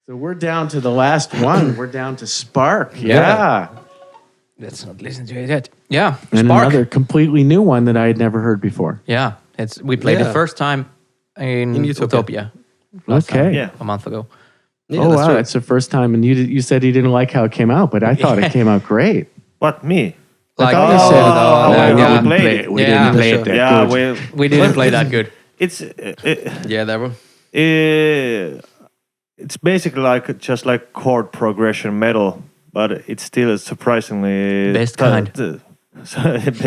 So we're down to the last one. We're down to Spark. Yeah. Let's not listen to it yet. Yeah, And Spark. another completely new one that I had never heard before. Yeah, we played it first time in Utopia. Last time, a month ago. Yeah, wow, true. that's the first time. And you said you didn't like how it came out, but I thought it came out great. What, me? Like, I thought you said we played it. We didn't play it that Yeah, good. we didn't play that good. It's There were. it's basically just like chord progression metal, but it's still surprisingly Best kind.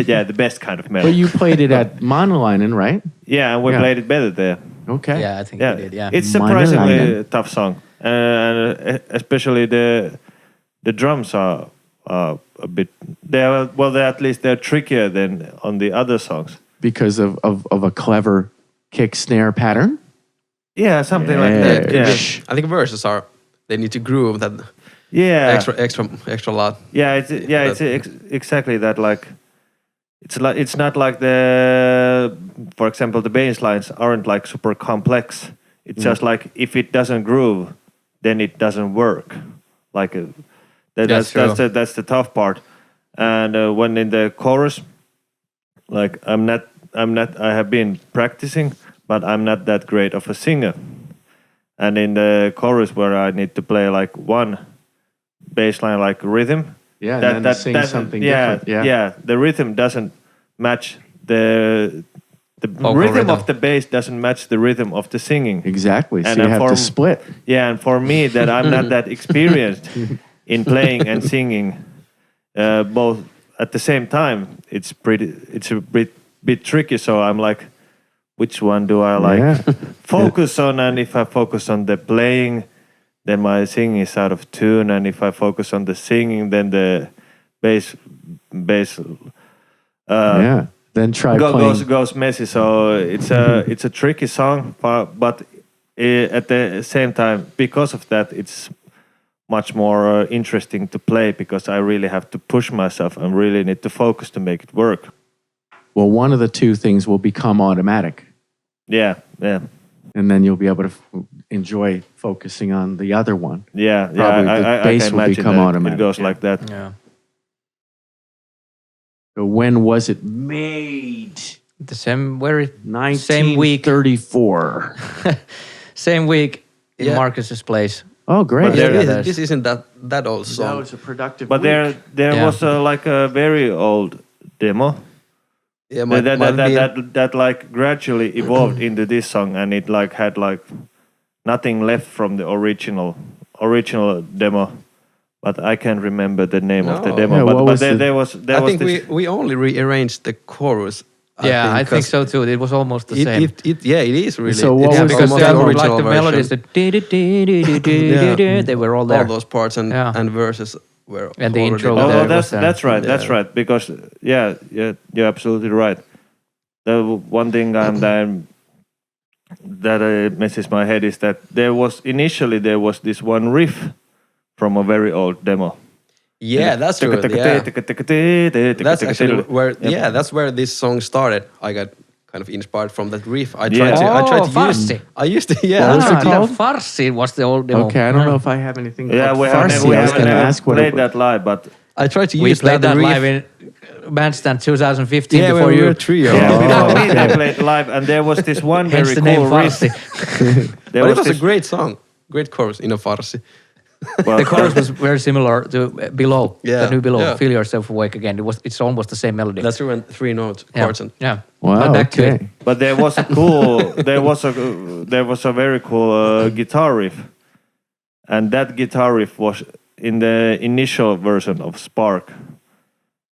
Yeah, the best kind of metal. But you played it at Monolinen, right? Yeah, and we played it better there. Okay. Yeah, I think Yeah, we did. Yeah, it's surprisingly Monolinen. a tough song, and especially the drums are a bit. They're at least they're trickier than on the other songs. Because of a clever kick snare pattern? Yeah, something like that. Yeah, I think verses they need to groove that yeah, extra lot. yeah. It's exactly that. Like, it's not like for example, the bass lines aren't like super complex. It's just like if it doesn't groove, then it doesn't work. Like that's the tough part. And when in the chorus, like I have been practicing, but I'm not that great of a singer. And in the chorus where I need to play like one bass line like rhythm, Yeah, and then sing something different. Yeah, the rhythm doesn't match the rhythm of the bass doesn't match the rhythm of the singing. Exactly. So And you have to split. Yeah, and for me that I'm not that experienced in playing and singing both at the same time, it's a bit tricky. So I'm like, which one do I like focus on? And if I focus on the playing, then my singing is out of tune. And if I focus on the singing, then the bass Then try playing. goes messy. So it's a tricky song, but at the same time, because of that, it's much more interesting to play because I really have to push myself and really need to focus to make it work. Well, one of the two things will become automatic. Yeah. And then you'll be able to enjoy focusing on the other one. Yeah. Probably the bass can will imagine become that automatic. It goes like that. yeah. So when was it made? The same week. 1934. Same week in Yeah. Marcus's place. Oh, great. But there- This isn't that old That song. was a productive But week. there was like a very old demo Yeah, might be. that like gradually evolved into this song, and it like had like nothing left from the original demo. But I can't remember the name of the No. demo. Yeah, what but was there the- was I this. think we only rearranged the chorus. I think 'cause so too. It was almost the same. It is really. So what Yeah, was because the they demo? were original like the version. melodies, they were all there. All those parts and verses were And the already intro there. there. Oh, that's was, that's right. yeah. That's right. Because you're absolutely right. The one thing that messes my head is that there was this one riff from a very old demo. Yeah, that's true. Yeah. That's actually where. Yep. Yeah, that's where this song started. I got kind of inspired from that riff. I Yeah. tried to Farsi. use. I used to. Yeah, What was that's it called? Farsi was the old demo. Okay, I don't know if I have anything Yeah, called we Farsi. I was going to ask what it played was. that live, but I tried to We use played that riff. live in Bandstand 2015 Yeah, before when we you. were a trio. we played live, and there was this one Hence very the name cool riff. Farsi. There But it was a this- great song, great chorus in a farsi. well, The chorus was very similar to Below, Yeah, the new Below. yeah. Feel Yourself Awake Again. It's almost the same melody. That's true, and 3 notes yeah. chords. And Yeah. Wow, But back to okay. it. But there was a very cool guitar riff, and that guitar riff was in the initial version of Spark.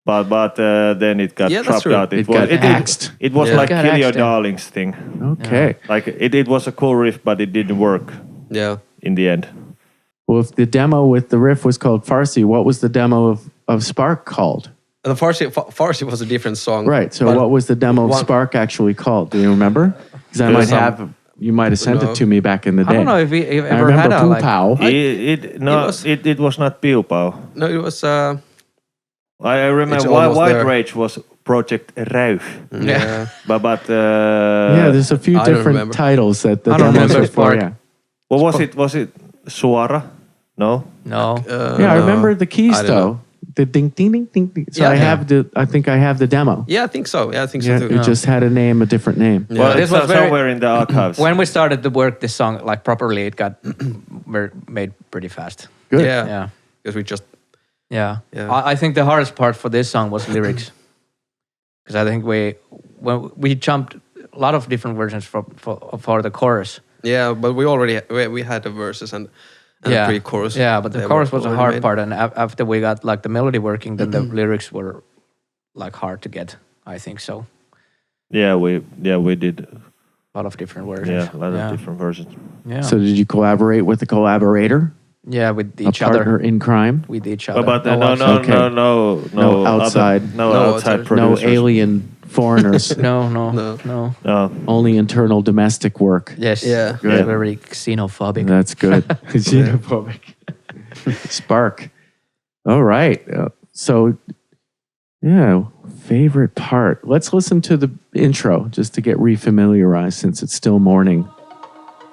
But then it got Yeah, that's dropped true. out. It got axed. It was Yeah. like It got Kill Your axed, yeah. Darlings thing. Okay. Like it was a cool riff, but it didn't work Yeah. in the end. Well, if the demo with the riff was called Farsi, what was the demo of Spark called? The farsi was a different song. Right. So but what was the demo of one- Spark actually called? Do you remember? Because I might you might have sent it to me back in the day. I don't know if we I ever had remember a Poo like. Pow. It was not Piu Pau. No, it was. I remember It's almost White there. Rage was Project Räuch. Yeah. But Yeah, there's a few I don't different remember. titles that the I don't demos remember are for. Spark. Yeah. what was it? Was it Suara. No. I remember the keys though. The ding ding ding ding ding. So I think I have the demo. Yeah, I think so. Yeah, I think so too. It just had a different name. Yeah. Well, this was somewhere in the archives. When we started to work this song like properly, it got made pretty fast. Good. Yeah. Because we just. Yeah. I think the hardest part for this song was lyrics, because I think we jumped a lot of different versions for the chorus. Yeah, but we had the verses and the pre-chorus. Yeah, but the chorus was a hard part, and after we got like the melody working, then the lyrics were like hard to get. I think so. Yeah, we did a lot of different versions. Yeah, a lot of different versions. Yeah. So did you collaborate with the collaborator? Yeah, with each other. A partner in crime? With each other. But no outside. No outside producers. No alien foreigners. No. Only internal domestic work. Yes. Yeah. Good. Very xenophobic. That's good. Xenophobic. Spark. All right. So, favorite part. Let's listen to the intro just to get refamiliarized since it's still morning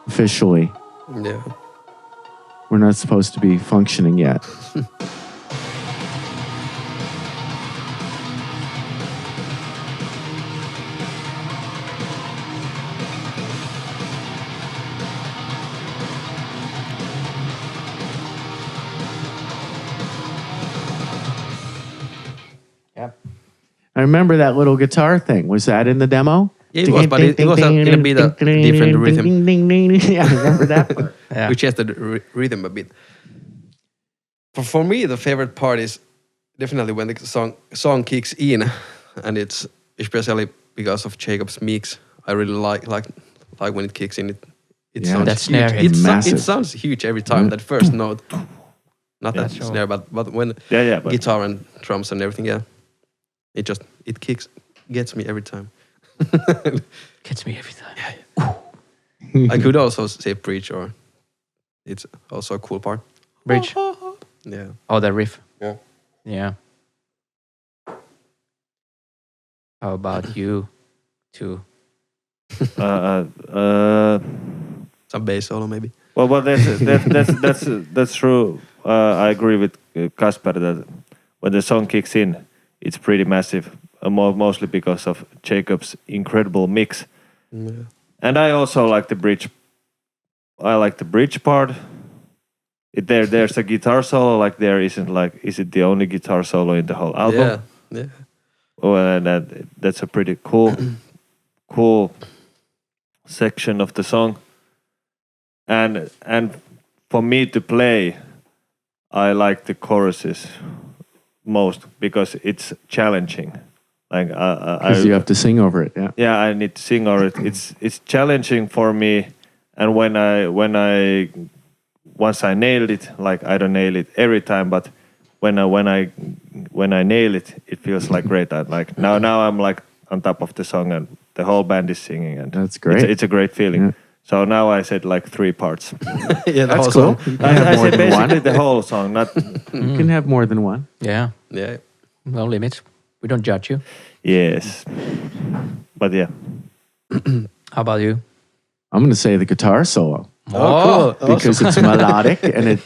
officially. Yeah. We're not supposed to be functioning yet. I remember that little guitar thing. Was that in the demo? Yeah, it was, but it was a bit of different rhythm. Yeah, I remember that part. We changed the rhythm a bit. For me, the favorite part is definitely when the song kicks in, and it's especially because of Jacob's mix. I really like when it kicks in. It sounds that snare huge. massive. It sounds huge every time. That first note, not that snare, but when guitar and drums and everything. Yeah, it gets me every time. Gets me every time. I could also say bridge, or it's also a cool part. Bridge. Yeah. Oh, the riff. Yeah. How about you two? Some bass solo maybe. Well, that's true. I agree with Kasper that when the song kicks in, it's pretty massive. Mostly because of Jacob's incredible mix. Yeah. And I also like the bridge. I like the bridge part. There's a guitar solo. Like there isn't like, is it the only guitar solo in the whole album? Yeah. Oh, and that's a pretty cool section of the song. And for me to play, I like the choruses most because it's challenging. Like because you have to sing over it. Yeah, I need to sing over it. It's challenging for me, and when I once I nailed it, like I don't nail it every time, but when I nail it, it feels like great. Now I'm like on top of the song, and the whole band is singing, and that's great. It's a great feeling. Yeah. So now I said like 3 parts. Yeah, that's cool. I said basically the whole song. Not you can have more than one. Yeah. No limits. We don't judge you. Yes. But yeah. How about you? I'm going to say the guitar solo. Oh, cool. Because it's melodic and it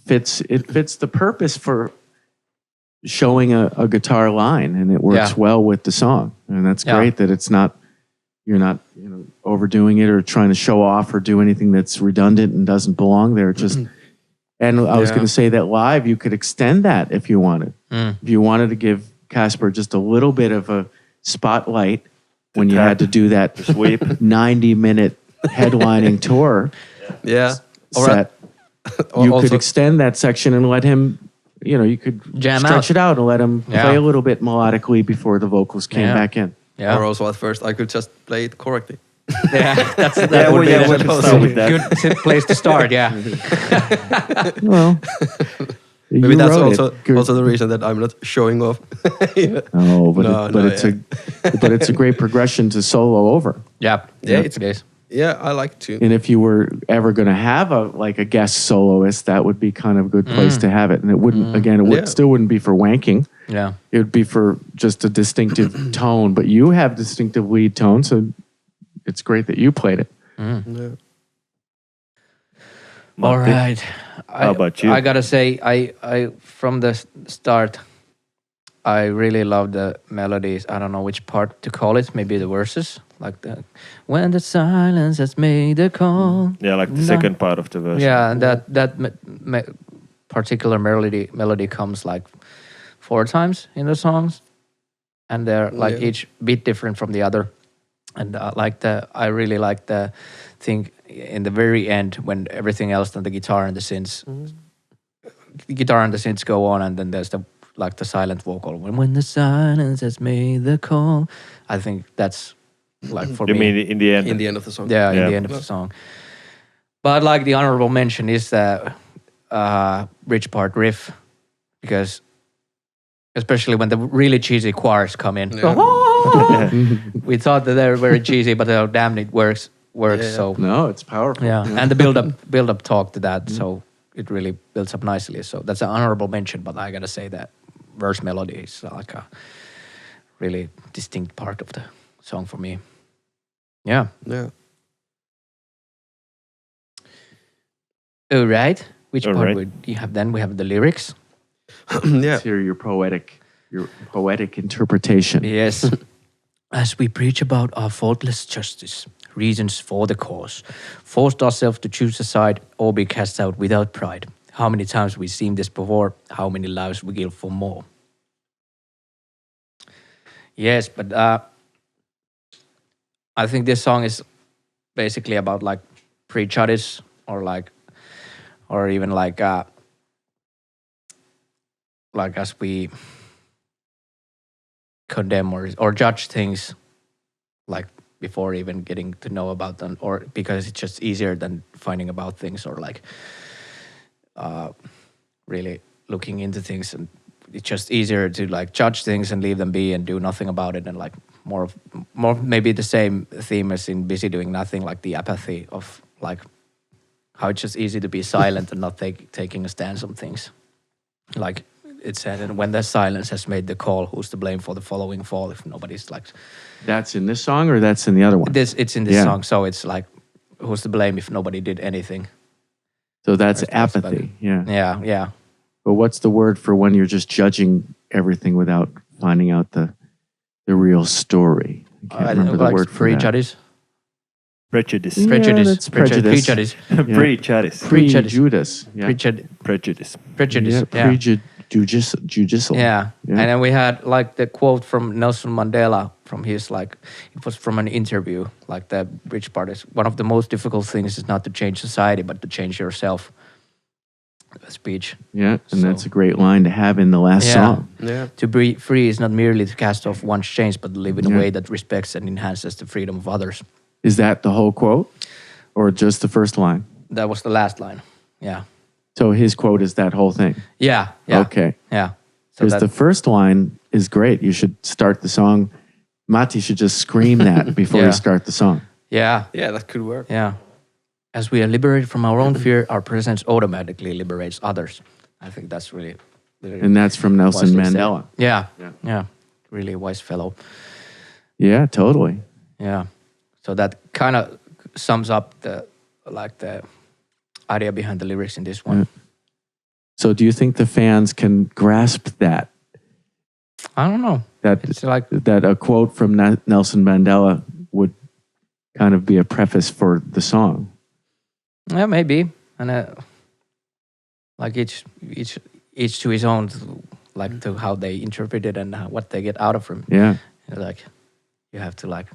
fits the purpose for showing a guitar line, and it works well with the song. And that's great that you're not overdoing it or trying to show off or do anything that's redundant and doesn't belong there. Just and I was going to say that live you could extend that if you wanted. If you wanted to give Kasper just a little bit of a spotlight when you had to do that sweep 90-minute headlining tour. Set. You could extend that section and let him, you could jam stretch it out and let him play a little bit melodically before the vocals came back in. Yeah. Or also at first I could just play it correctly. That would be a good place to start. Yeah. Well, maybe that's also the reason that I'm not showing off. But it's a great progression to solo over. Yeah, it is. Yeah, I like to. And if you were ever going to have a guest soloist, that would be kind of a good place to have it. And it wouldn't still wouldn't be for wanking. Yeah, it would be for just a distinctive tone. But you have distinctive lead tone, so it's great that you played it. Mm. All right. How about you? I gotta say, I from the start, I really love the melodies. I don't know which part to call it. Maybe the verses, like the when the silence has made a call. Yeah, like the second part of the verse. Yeah, and that particular melody comes like 4 times in the songs, and they're like each bit different from the other. And I really like the thing in the very end when everything else than the guitar and the synths, the guitar and the synths go on, and then there's the silent vocal when the silence has made the call. I think that's like for you me. mean in the end? In the end of the song. Yeah, in the end of the song. But like the honorable mention is the bridge part riff, because especially when the really cheesy choirs come in, we thought that they were very cheesy, but damn, it works. Yeah. So No, it's powerful. yeah, and the build up talk to that, so it really builds up nicely. So that's an honorable mention. But I gotta say that verse melody is like a really distinct part of the song for me. Yeah. Yeah. All right. Which All part right. would you have then? We have the lyrics. Yeah. Let's hear your poetic interpretation. Yes. As we preach about our faultless justice, reasons for the cause, forced ourselves to choose a side or be cast out without pride. How many times we've seen this before, how many lives we give for more. Yes, but I think this song is basically about like prejudice or even like as we condemn or judge things like before even getting to know about them, or because it's just easier than finding about things, or like really looking into things, and it's just easier to like judge things and leave them be and do nothing about it, and like more maybe the same theme as in Busy Doing Nothing, like the apathy of like how it's just easy to be silent and not taking a stance on things. Like it said, and when the silence has made the call, who's to blame for the following fall if nobody's like... That's in this song or that's in the other one? It's in this song, so it's like, who's to blame if nobody did anything? So that's apathy, Yeah, yeah. But what's the word for when you're just judging everything without finding out the real story? I can't remember the word for prejudice. Prejudice. Prejudice. That's prejudice. Prejudice. Prejudice. Prejudice. Yeah. Prejudice. Prejudice. Yeah. Judicial. Yeah. And then we had like the quote from Nelson Mandela from his like, it was from an interview, like the bridge part is, one of the most difficult things is not to change society, but to change yourself. A speech. Yeah, and that's a great line to have in the last song. Yeah. To be free is not merely to cast off one's chains, but to live in a way that respects and enhances the freedom of others. Is that the whole quote or just the first line? That was the last line. Yeah. So his quote is that whole thing? Yeah. Okay. Yeah. Because the first line is great. You should start the song. Matti should just scream that before you start the song. Yeah. Yeah, that could work. Yeah. As we are liberated from our own fear, our presence automatically liberates others. I think that's really and that's from Nelson Mandela. Yeah. Really wise fellow. Yeah, totally. Yeah. So that kind of sums up the idea behind the lyrics in this one. Yeah. So do you think the fans can grasp that? I don't know. It's like that a quote from Nelson Mandela would kind of be a preface for the song. Yeah, maybe. And like each to his own, like to how they interpret it and what they get out of it. Yeah. Like you have to like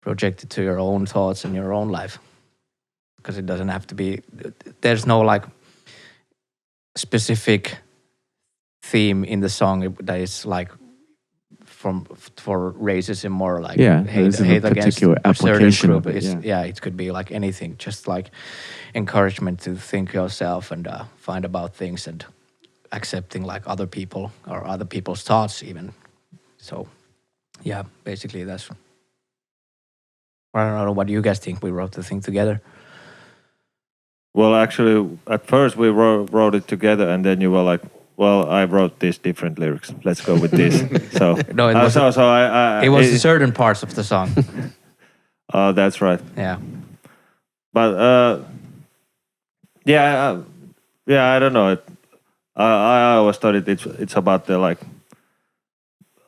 project it to your own thoughts and your own life, because it doesn't have to be. There's no like specific theme in the song that is like for racism or like hate against a certain group. It could be like anything, just like encouragement to think yourself and find about things and accepting like other people or other people's thoughts even. So yeah, basically that's. I don't know, what do you guys think? We wrote the thing together. Well, actually, at first we wrote it together, and then you were like, "Well, I wrote these different lyrics. Let's go with this." So no, it was certain parts of the song. That's right. Yeah, but Yeah, I don't know. I always thought it's about the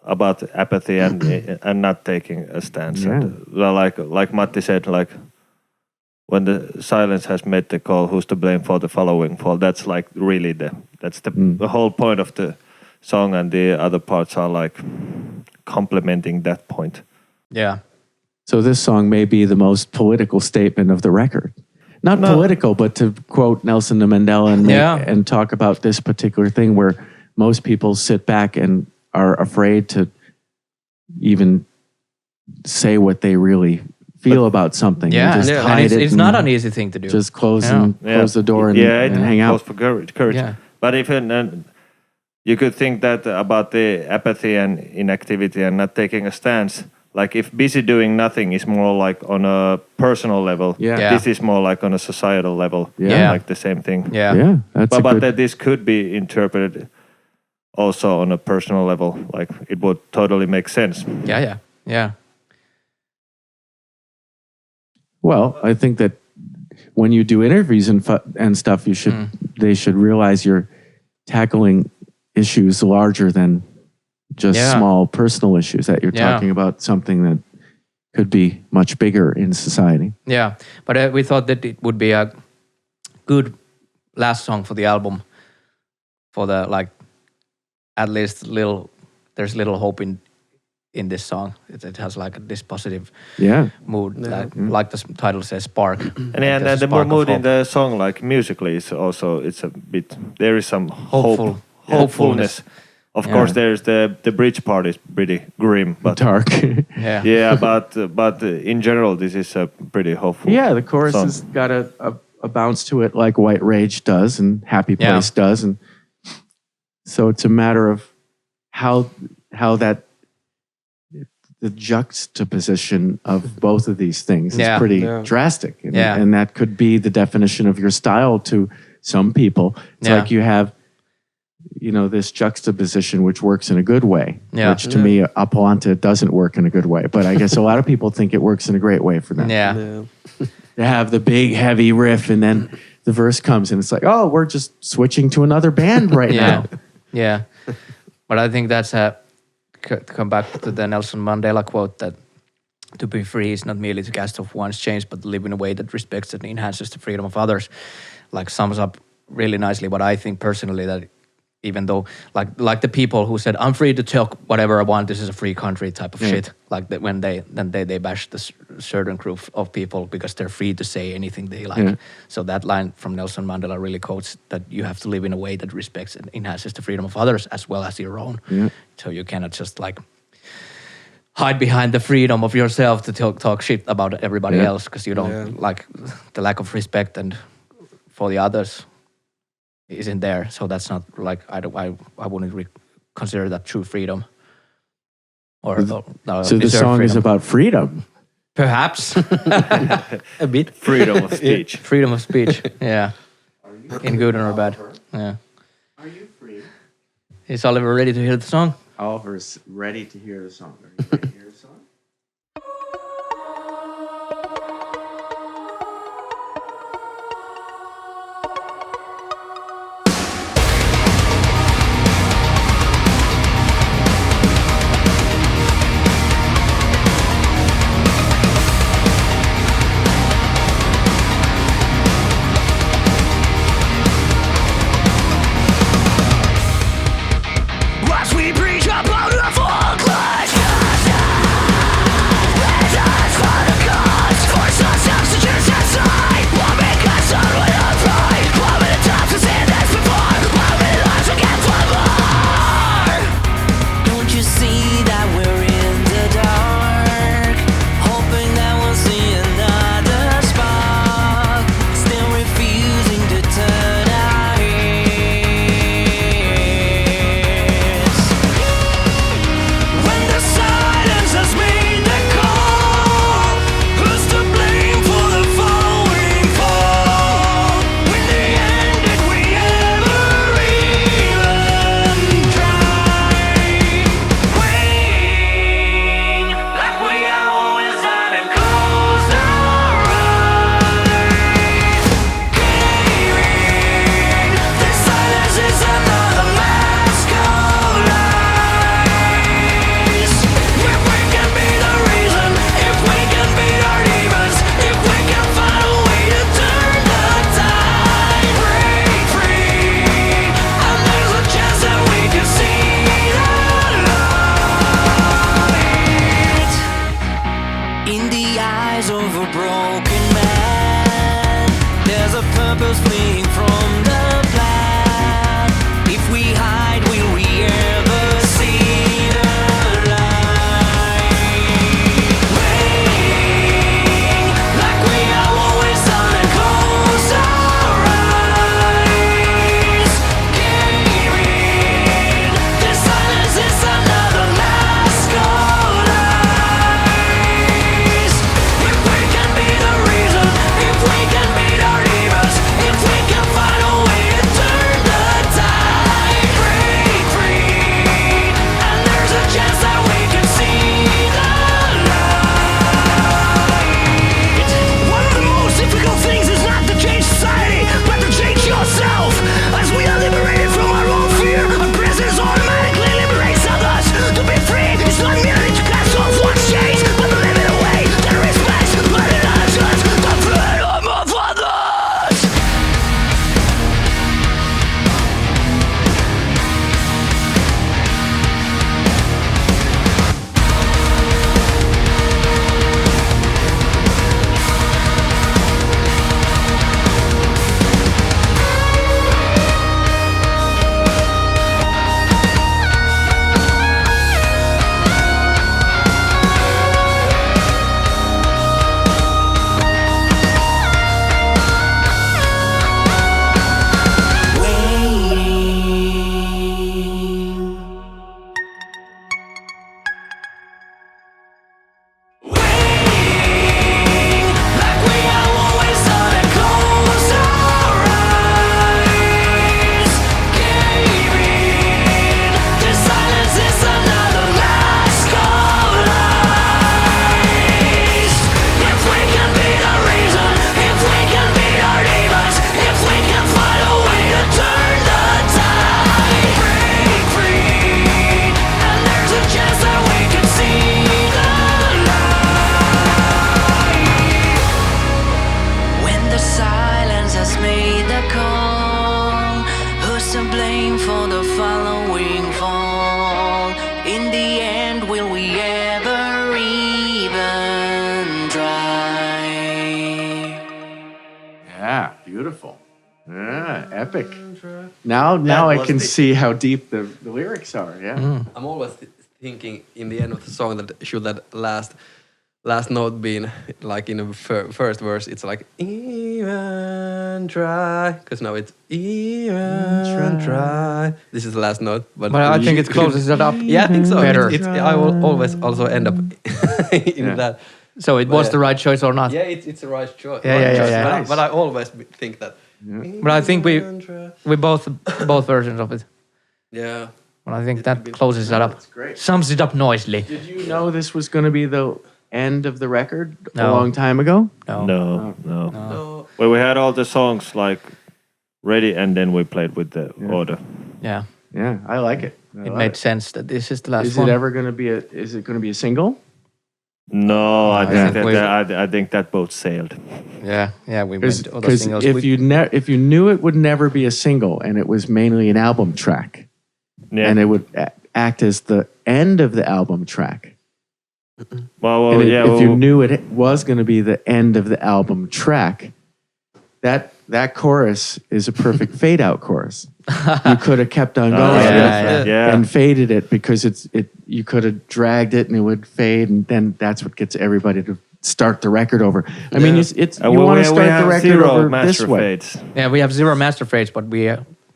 about apathy and not taking a stance. Yeah. And, like Matti said, like when the silence has made the call, who's to blame for the following fall? That's like really the whole point of the song, and the other parts are like complementing that point. Yeah. So this song may be the most political statement of the record. Not political, but to quote Nelson Mandela and talk about this particular thing where most people sit back and are afraid to even say what they really feel about something. Yeah, just hide it's not an easy thing to do. Just close the door and hang out. Calls for courage. Yeah. But if you could think that about the apathy and inactivity and not taking a stance. Like if busy doing nothing is more like on a personal level, this is more like on a societal level, like the same thing. Yeah. But that this could be interpreted also on a personal level, like it would totally make sense. Yeah. Well, I think that when you do interviews and stuff, they should realize you're tackling issues larger than just small personal issues, that you're talking about something that could be much bigger in society. Yeah, but we thought that it would be a good last song for the album, for the at least there's little hope in this song. It has like this positive mood, like the title says, spark. And the mood in the song, like musically, is also there is some hopefulness. Of course, there's the bridge part is pretty grim, but dark. but in general, this is a pretty hopeful. Yeah, the chorus song. has got a bounce to it, like White Rage does and Happy Place does, and so it's a matter of how that the juxtaposition of both of these things is pretty drastic, and that could be the definition of your style to some people. It's like you have, this juxtaposition which works in a good way, which to me, Apolanta doesn't work in a good way. But I guess a lot of people think it works in a great way for them. They have the big, heavy riff, and then the verse comes, and it's like, oh, we're just switching to another band right now. Yeah. But I think that's to come back to the Nelson Mandela quote that to be free is not merely to cast off one's chains, but to live in a way that respects and enhances the freedom of others. Like sums up really nicely what I think personally, that even though like the people who said I'm free to talk whatever I want, this is a free country type of shit, like that when they bash this certain group of people because they're free to say anything they like. So that line from Nelson Mandela really quotes that you have to live in a way that respects and enhances the freedom of others as well as your own. So you cannot just hide behind the freedom of yourself to talk shit about everybody else, because you don't like the lack of respect and for the others isn't there. So that's not I wouldn't consider that true freedom. So the song is about freedom. Perhaps a bit. Freedom of speech. Freedom of speech. Yeah. In good or bad. Yeah. Are you free? Is Oliver ready to hear the song? Oliver's ready to hear the song. Are you ready to hear the song? As we preach about the full class, Epic. Now I was can the- see how deep the lyrics are. Yeah. I'm always thinking in the end of the song that should that last note being like in the first verse, it's like even try, because now it's even try. This is the last note, But I think it closes it up. Yeah, I think so. Better. I will always also end up in that. So it was the right choice or not? Yeah, it's the right choice. Yeah. But I always think that. But I think we both versions of it. Yeah. But I think that closes that up. That's great. Sums it up nicely. Did you know this was going to be the end of the record a No. long time ago? No. No. Well, we had all the songs like ready, and then we played with the order. Yeah. Yeah, I like it. It made sense that this is the last Is one. it ever going to be Is it going to be a single? No, I Yeah. think I think that boat sailed. Yeah, we made other Because singles. if you knew it would never be a single, and it was mainly an album track, Yeah. and it would act as the end of the album track. Well, And yeah. if you knew it was going to be the end of the album track, that chorus is a perfect fade out chorus. You could have kept on going yeah. and faded it, because you could have dragged it and it would fade, and then that's what gets everybody to start the record over. I mean, it's you want to start the record over this way. Fades. Yeah, we have 0 master fades, but we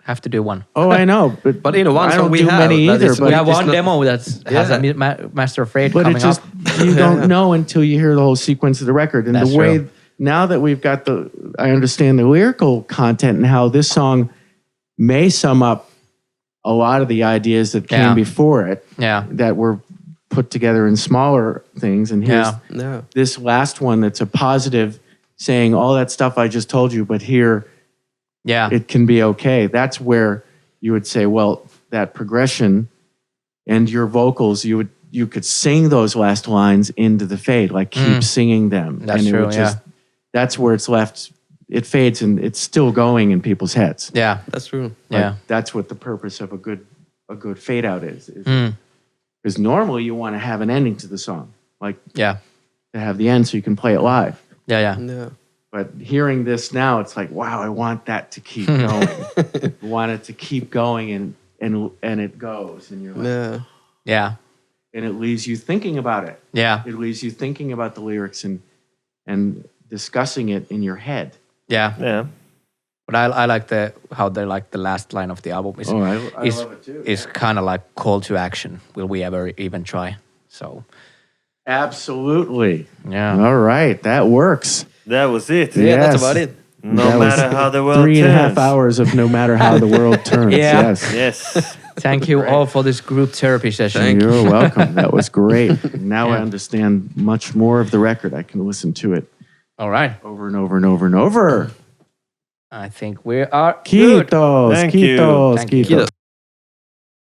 have to do one. Oh, I know, but in one I song don't we do have, many that either. is- But We have it's one not- demo that has a master fade But coming it just up. you don't know until you hear the whole sequence of the record. And That's the way true. now that we've got I understand the lyrical content and how this song may sum up a lot of the ideas that came Yeah. before it Yeah, that were put together in smaller things. And here's Yeah. Yeah. this last one that's a positive, saying all that stuff I just told you, but here yeah, it can be okay. That's where you would say, well, that progression and your vocals, you could sing those last lines into the fade, like keep singing them. That's and it true, would that's where it's left. It fades and it's still going in people's heads. yeah, That's true. yeah. That's what the purpose of a good fade out is. Mm. Because normally you want to have an ending to the song, like Yeah, to have the end so you can play it live. yeah. Yeah. But hearing this now, it's like, wow, I want that to keep going. I want it to keep going, and it goes, and you're like, Yeah. Yeah, and it leaves you thinking about it. yeah, It leaves you thinking about the lyrics and discussing it in your head. yeah. Yeah. But I like how they like the last line of the album is I is, love it too. is kind of like call to action. Will we ever even try? So Absolutely. yeah, All right, that works. That was it. Yeah, that's Yes. about it. No That was matter how the world 3.5 turns. hours of no matter how the world turns. Yeah. Yes. Yes. thank you all for this group therapy session. You're welcome. That was great. Now I Yeah. understand much more of the record. I can listen to it All right, over and over and over and over. I think we are good. Kiitos. Thank you. Kiitos. Thank you. Kiitos.